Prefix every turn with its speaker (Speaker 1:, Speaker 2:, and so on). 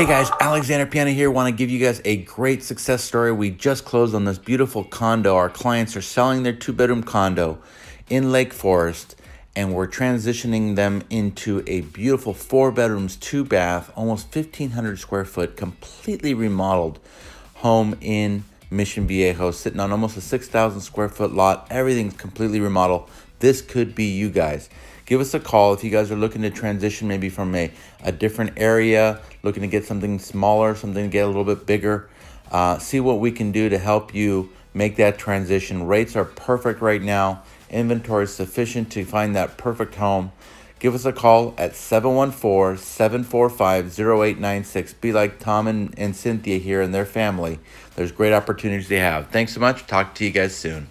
Speaker 1: Hey guys, Alexander Piana here. Want to give you guys a great success story. We just closed on this beautiful condo. Our clients are selling their 2-bedroom condo in Lake Forest, and we're transitioning them into a beautiful 4 bedrooms, 2 bath, almost 1,500 square foot, completely remodeled home in Mission Viejo, sitting on almost a 6,000 square foot lot. Everything's completely remodeled. This could be you guys. Give us a call if you guys are looking to transition maybe from a different area, looking to get something smaller, something to get a little bit bigger. See what we can do to help you make that transition. Rates are perfect right now. Inventory is sufficient to find that perfect home. Give us a call at 714-745-0896. Be like Tom and Cynthia here and their family. There's great opportunities they have. Thanks so much. Talk to you guys soon.